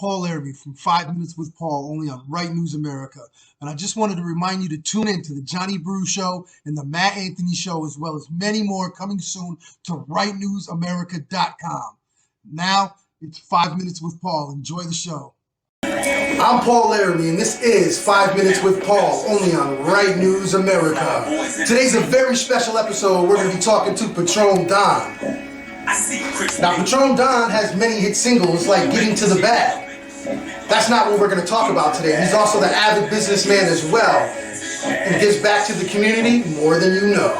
Paul Laramie from 5 Minutes with Paul, only on Right News America. And I just wanted to remind you to tune in to the Johnny Brew Show and the Matt Anthony Show, as well as many more coming soon to rightnewsamerica.com. Now, it's 5 Minutes with Paul. Enjoy the show. I'm Paul Laramie, and this is 5 Minutes with Paul, only on Right News America. Today's a very special episode. We're going to be talking to Patrome Don. Now, Patrome Don has many hit singles like Getting to the Bag. That's not what we're going to talk about today. He's also the avid businessman as well, and gives back to the community more than you know.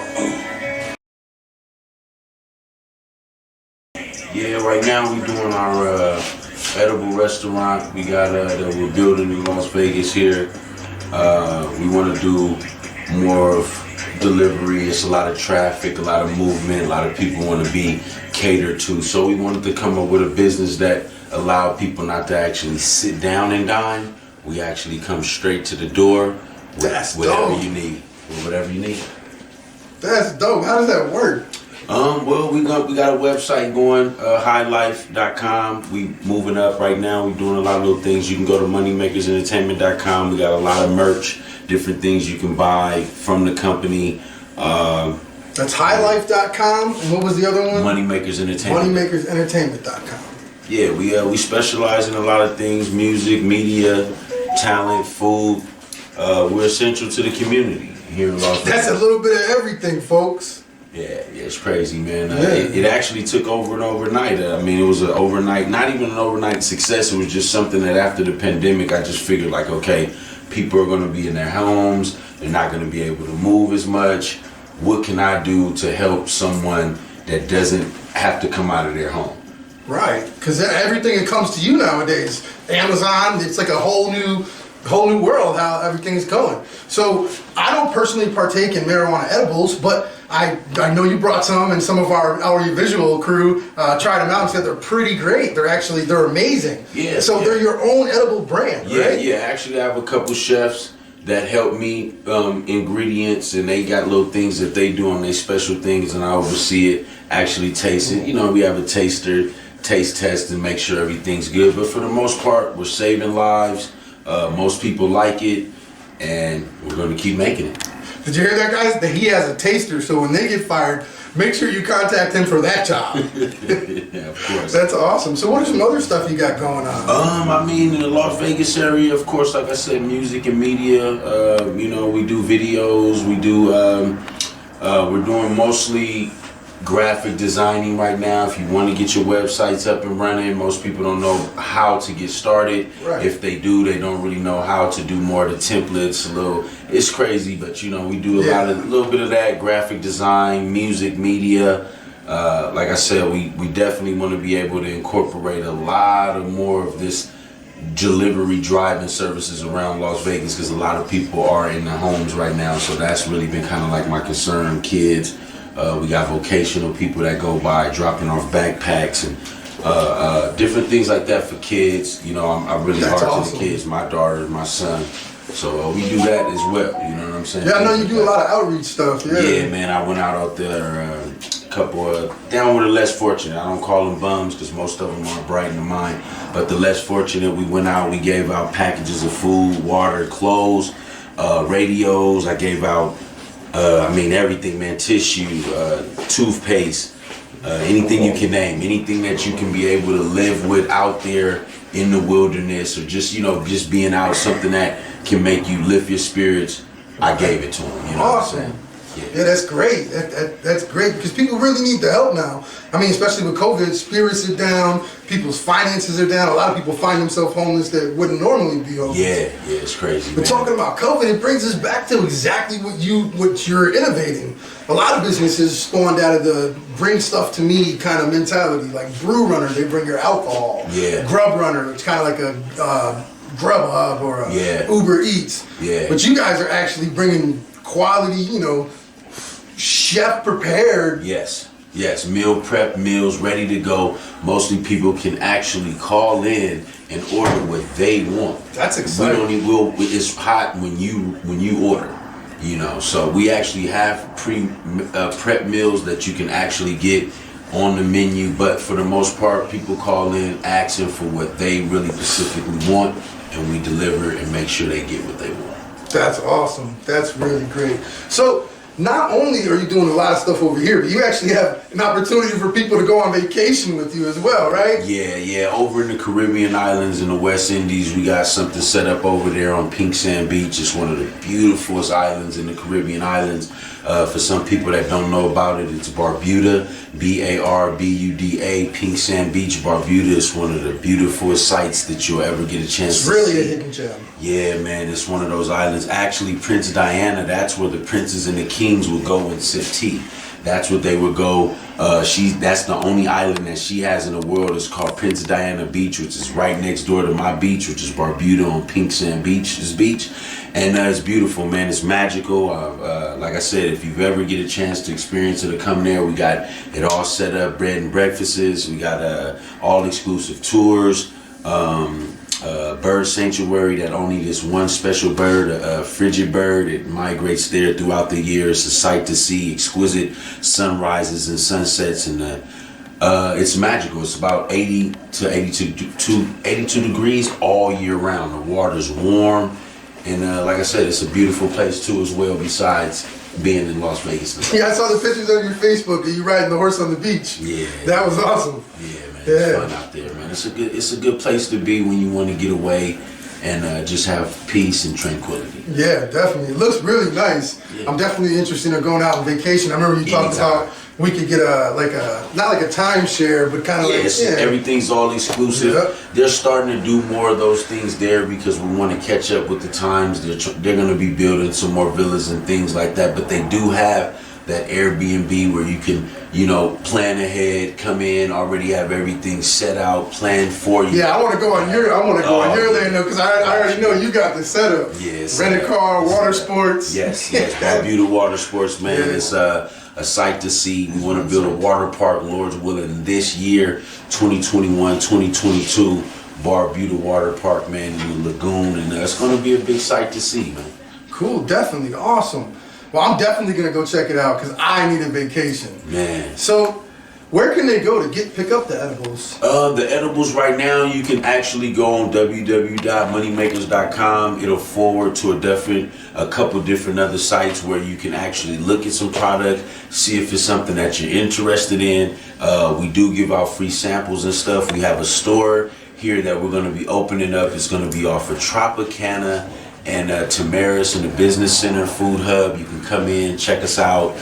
Yeah, right now we're doing our edible restaurant. We got that we're building in Las Vegas here. We want to do more of delivery. It's a lot of traffic, a lot of movement, a lot of people want to be catered to. So we wanted to come up with a business that allowed people not to actually sit down and dine. We actually come straight to the door with whatever you need. With whatever you need. That's dope. How does that work? Well, we got a website going, highlife.com. We moving up right now. We're doing a lot of little things. You can go to moneymakersentertainment.com. We got a lot of merch, different things you can buy from the company. That's highlife.com. And what was the other one? Moneymakers Entertainment. Moneymakersentertainment.com. Yeah, we specialize in a lot of things: music, media, talent, food. We're essential to the community here in Las Vegas. That's a little bit of everything, folks. Yeah, it's crazy, man. It actually took over and overnight. I mean, it was an overnight, not even an overnight success. It was just something that after the pandemic, I just figured like, okay, people are going to be in their homes. They're not going to be able to move as much. What can I do to help someone that doesn't have to come out of their home? Right, because everything that comes to you nowadays, Amazon, it's like a whole new world how everything's going. So I don't personally partake in marijuana edibles, but I know you brought some, and some of our visual crew tried them out and said they're pretty great. They're amazing. Yeah. So they're your own edible brand, right? Yeah. Actually, I have a couple chefs that help me ingredients, and they got little things that they do on their special things, and I oversee it. Actually taste it. You know, we have a taster, taste test, and make sure everything's good. But for the most part, we're saving lives. Most people like it, and we're going to keep making it. Did you hear that, guys? That he has a taster, so when they get fired, make sure you contact him for that job. Yeah, of course. That's awesome. So what are some other stuff you got going on? I mean, in the Las Vegas area, of course, like I said, music and media. You know, we do videos. We do. We're doing mostly graphic designing right now. If you want to get your websites up and running, most people don't know how to get started. Right. If they do, they don't really know how to do more of the templates. It's crazy, but you know, we do a little bit of that graphic design, music, media. Like I said, we definitely want to be able to incorporate a lot of more of this delivery driving services around Las Vegas, because a lot of people are in their homes right now. So that's really been kind of like my concern. Kids. We got vocational people that go by dropping off backpacks and different things like that for kids. You know, I'm really hard to the kids, my daughter, my son. So we do that as well. You know what I'm saying? Yeah, I know you do a lot of outreach stuff. Yeah, man. I went out there a couple down with the less fortunate. I don't call them bums because most of them are bright in the mind. But the less fortunate, we went out. We gave out packages of food, water, clothes, radios. I gave out. Everything, man. Tissue, toothpaste, anything you can name, anything that you can be able to live with out there in the wilderness, or just, you know, just being out, something that can make you lift your spirits. I gave it to them. You know awesome. what I'm saying? Yeah, that's great. That's great, because people really need the help now. I mean, especially with COVID, spirits are down, people's finances are down. A lot of people find themselves homeless that wouldn't normally be homeless. Yeah, it's crazy. But talking about COVID, it brings us back to exactly what you're innovating. A lot of businesses spawned out of the bring stuff to me kind of mentality. Like Brew Runner, they bring your alcohol. Yeah. Grub Runner, it's kind of like a Grubhub or a Uber Eats. Yeah. But you guys are actually bringing quality, you know, chef prepared. Yes, meal prep meals ready to go. Mostly people can actually call in and order what they want. That's exciting. It's hot when you order, you know. So we actually have prep meals that you can actually get on the menu, but for the most part, people call in asking for what they really specifically want, and we deliver and make sure they get what they want. That's awesome. That's really great. So not only are you doing a lot of stuff over here, but you actually have an opportunity for people to go on vacation with you as well, right? Yeah. Over in the Caribbean islands in the West Indies, we got something set up over there on Pink Sand Beach. It's one of the beautifulest islands in the Caribbean islands. For some people that don't know about it, it's Barbuda, Barbuda, Pink Sand Beach, Barbuda. It's one of the beautifulest sights that you'll ever get a chance to see. It's really a hidden gem. Yeah, man, it's one of those islands. Actually, Prince Diana, that's where the princes and the kings would go and sip tea. That's what they would go. That's the only island that she has in the world. It's called Prince Diana Beach, which is right next door to my beach, which is Barbuda on Pink Sand Beach. And it's beautiful, man. It's magical. Like I said, if you ever get a chance to experience it or come there, we got it all set up, bread and breakfasts. We got all exclusive tours. Bird sanctuary that only this one special bird, a frigid bird, it migrates there throughout the year. It's a sight to see, exquisite sunrises and sunsets, and it's magical. It's about 80 to 82 degrees all year round. The water's warm, and like I said, it's a beautiful place too as well, besides being in Las Vegas. Yeah, I saw the pictures on your Facebook of you riding the horse on the beach. Yeah. That was awesome. Yeah, man. It's fun out there, man. It's a good place to be when you want to get away and just have peace and tranquility. Yeah, definitely. It looks really nice. Yeah. I'm definitely interested in going out on vacation. I remember you talked about we could get not like a timeshare, but kind of everything's all exclusive. Yeah. They're starting to do more of those things there because we want to catch up with the times. They're going to be building some more villas and things like that, but they do have that Airbnb where you can, plan ahead, come in, already have everything set out, planned for you. Yeah, I want to go on your land though, because I already know you got the setup. Yes. Rent a car, water sports. Yes. Barbuda Water Sports, man. Yeah. It's a sight to see. We want to build a water park, Lord's willing, this year, 2021, 2022, Barbuda Water Park, man, in the lagoon, and it's going to be a big sight to see, man. Cool, definitely, awesome. Well, I'm definitely gonna go check it out because I need a vacation. Man. So, where can they go to pick up the edibles? The edibles right now, you can actually go on www.moneymakers.com. It'll forward to a couple different other sites where you can actually look at some product, see if it's something that you're interested in. We do give out free samples and stuff. We have a store here that we're gonna be opening up. It's gonna be off of Tropicana and Tamaris in the Business Center Food Hub. You can come in, check us out,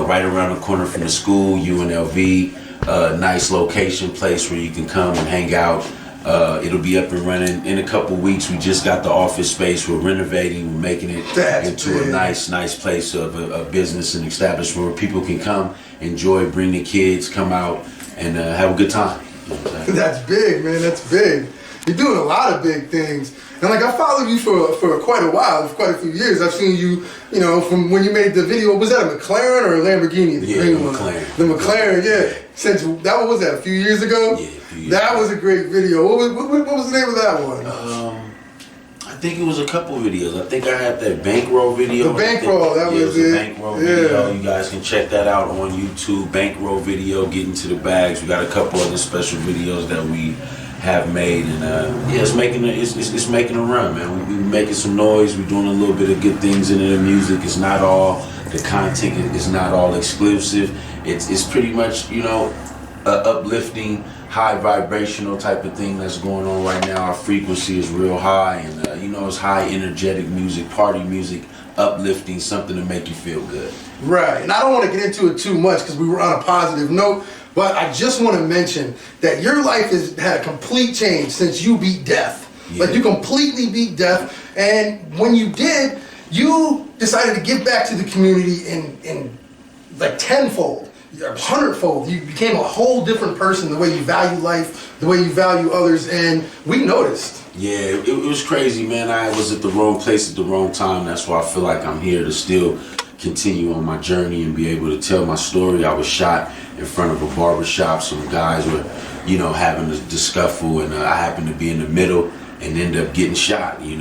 right around the corner from the school, UNLV. Nice location, place where you can come and hang out. It'll be up and running in a couple weeks. We just got the office space. We're renovating. We're making it into a nice place of a business and establishment where people can come, enjoy, bring the kids, come out, and have a good time. That's big, man. That's big. You're doing a lot of big things. And I followed you for quite a while, for quite a few years. I've seen you, from when you made the video. Was that a McLaren or a Lamborghini? The McLaren. The McLaren, yeah. Since what was that? A few years ago. Yeah, a few years. That was a great video. What was the name of that one? I think it was a couple videos. I think I had that bankroll video. The bankroll, that was it. The bankroll video. You guys can check that out on YouTube. Bankroll video, getting to the bags. We got a couple other special videos that we have made, and it's making a run, man. We making some noise. We're doing a little bit of good things in the music. It's not all the content. It's not all exclusive. It's pretty much a uplifting, high vibrational type of thing that's going on right now. Our frequency is real high, and it's high energetic music, party music, uplifting, something to make you feel good. Right, and I don't want to get into it too much because we were on a positive note. But I just want to mention that your life has had a complete change since you beat death. Yeah. Like, you completely beat death. And when you did, you decided to give back to the community in like tenfold, 100-fold. You became a whole different person, the way you value life, the way you value others, and we noticed. Yeah, it was crazy, man. I was at the wrong place at the wrong time. That's why I feel like I'm here to still continue on my journey and be able to tell my story. I was shot in front of a barbershop. Some guys were, having a scuffle, and I happened to be in the middle and end up getting shot, and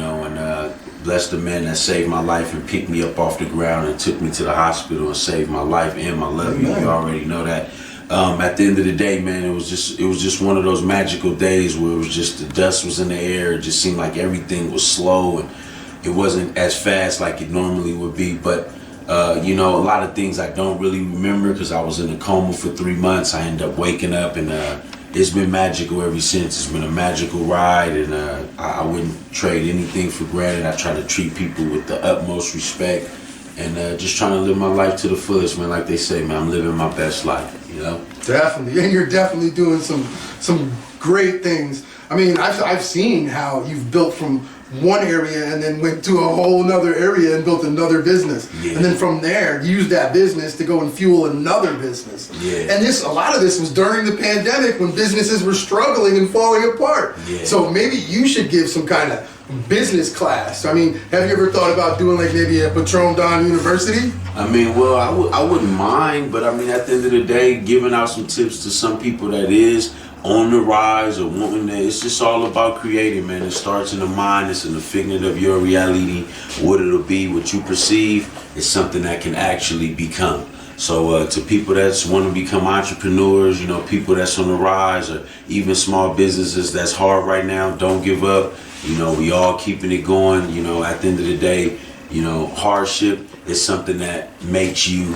bless the man that saved my life and picked me up off the ground and took me to the hospital and saved my life and my love. You already know that. At the end of the day, man, it was just one of those magical days where it was just the dust was in the air. It just seemed like everything was slow and it wasn't as fast like it normally would be. But you know, a lot of things I don't really remember because I was in a coma for 3 months. I ended up waking up, and it's been magical ever since. It's been a magical ride, and I wouldn't trade anything for granted. I try to treat people with the utmost respect, and just trying to live my life to the fullest, man. Like they say, man, I'm living my best life, you know? Definitely, and you're definitely doing some great things. I mean, I've seen how you've built from one area and then went to a whole nother area and built another business. Yeah. And then from there, used that business to go and fuel another business. Yeah. And a lot of this was during the pandemic when businesses were struggling and falling apart. Yeah. So maybe you should give some kind of business class. I mean, have you ever thought about doing like maybe a Patrome Don University? I mean, well, I wouldn't mind, but I mean, at the end of the day, giving out some tips to some people that is on the rise or wanting to, it's just all about creating, man. It starts in the mind. It's in the figment of your reality. What it'll be, what you perceive, is something that can actually become. So to people that want to become entrepreneurs, you know, people that's on the rise, or even small businesses that's hard right now, don't give up. You know, we all keeping it going. You know, at the end of the day, you know, hardship is something that makes you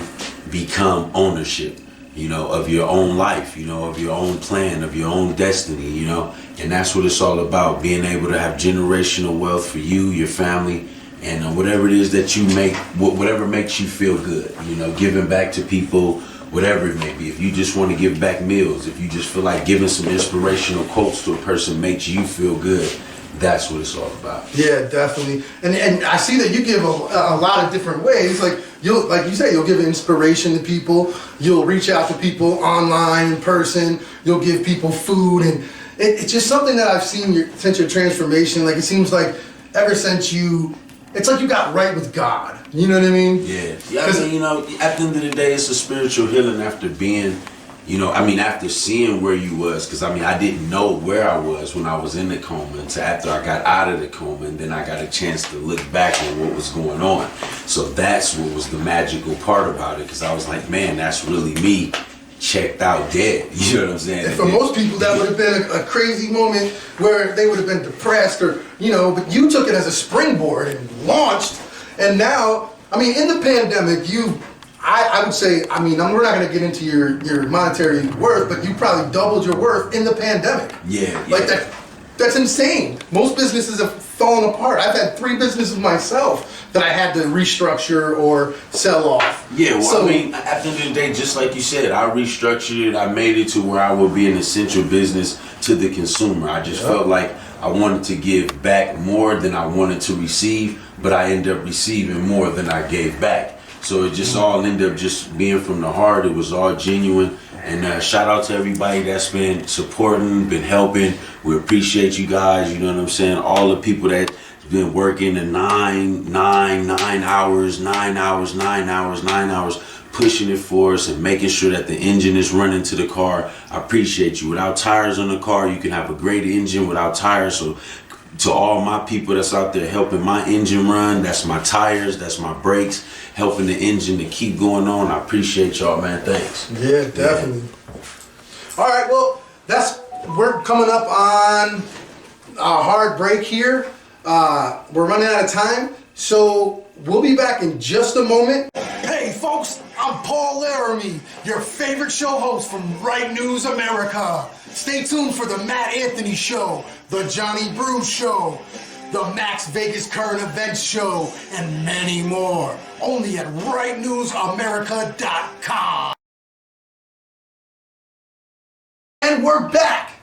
become ownership, you know, of your own life, you know, of your own plan, of your own destiny, you know. And that's what it's all about, being able to have generational wealth for you, your family, and whatever it is that you make, whatever makes you feel good, you know, giving back to people, whatever it may be. If you just want to give back meals, if you just feel like giving some inspirational quotes to a person makes you feel good, that's what it's all about. Yeah, definitely. And I see that you give a lot of different ways. Like you say, you'll give inspiration to people. You'll reach out to people online, in person. You'll give people food, and it's just something that I've seen since your transformation. Like it seems like ever since it's like you got right with God. You know what I mean? Yeah. I mean, you know, at the end of the day, it's a spiritual healing after being, you know, I mean, after seeing where you was, because I mean, I didn't know where I was when I was in the coma until after I got out of the coma, and then I got a chance to look back on what was going on. So that's what was the magical part about it, because I was like, man, that's really me checked out dead. You know what I'm saying? And for most people, that would have been a crazy moment where they would have been depressed, or, you know, but you took it as a springboard and launched. And now, I mean, in the pandemic, I would say, I mean, we're not going to get into your monetary worth, but you probably doubled your worth in the pandemic. Yeah. Like that's insane. Most businesses have fallen apart. I've had 3 businesses myself that I had to restructure or sell off. Yeah, well, I mean, at the end of the day, just like you said, I restructured it. I made it to where I would be an essential business to the consumer. I just felt like I wanted to give back more than I wanted to receive, but I ended up receiving more than I gave back. So it just all ended up just being from the heart. It was all genuine. And shout out to everybody that's been supporting, been helping. We appreciate you guys. You know what I'm saying? All the people that's been working the 9 hours, pushing it for us and making sure that the engine is running to the car. I appreciate you. Without tires on the car, you can have a great engine without tires. So to all my people that's out there helping my engine run, that's my tires, that's my brakes, helping the engine to keep going on. I appreciate y'all, man. Thanks. Yeah, definitely. Yeah. All right, well, we're coming up on a hard break here. We're running out of time, so we'll be back in just a moment. Hey, folks, I'm Paul Laramie, your favorite show host from Right News America. Stay tuned for the Matt Anthony Show, the Johnny Brew Show, the Max Vegas Current Events Show, and many more. Only at rightnewsamerica.com. And we're back.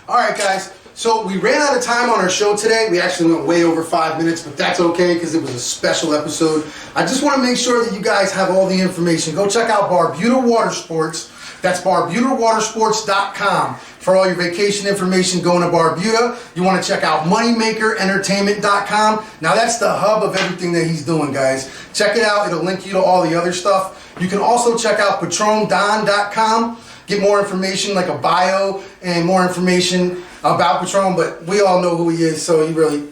All right, guys. So we ran out of time on our show today. We actually went way over 5 minutes, but that's okay because it was a special episode. I just want to make sure that you guys have all the information. Go check out Barbuda Water Sports. That's BarbudaWatersports.com for all your vacation information going to Barbuda. You want to check out MoneymakerEntertainment.com. Now that's the hub of everything that he's doing, guys. Check it out. It'll link you to all the other stuff. You can also check out PatromeDon.com. Get more information like a bio and more information about Patrome, but we all know who he is, so he really...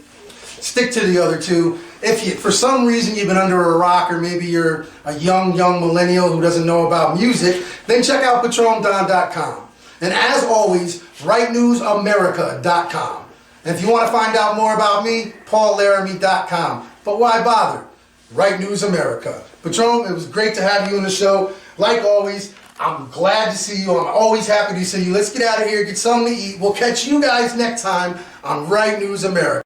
stick to the other two. If you, for some reason you've been under a rock, or maybe you're a young millennial who doesn't know about music, then check out PatromeDon.com. And as always, WriteNewsAmerica.com. And if you want to find out more about me, PaulLaramie.com. But why bother? Write News America. Patrome, it was great to have you on the show. Like always, I'm glad to see you. I'm always happy to see you. Let's get out of here, get something to eat. We'll catch you guys next time on Write News America.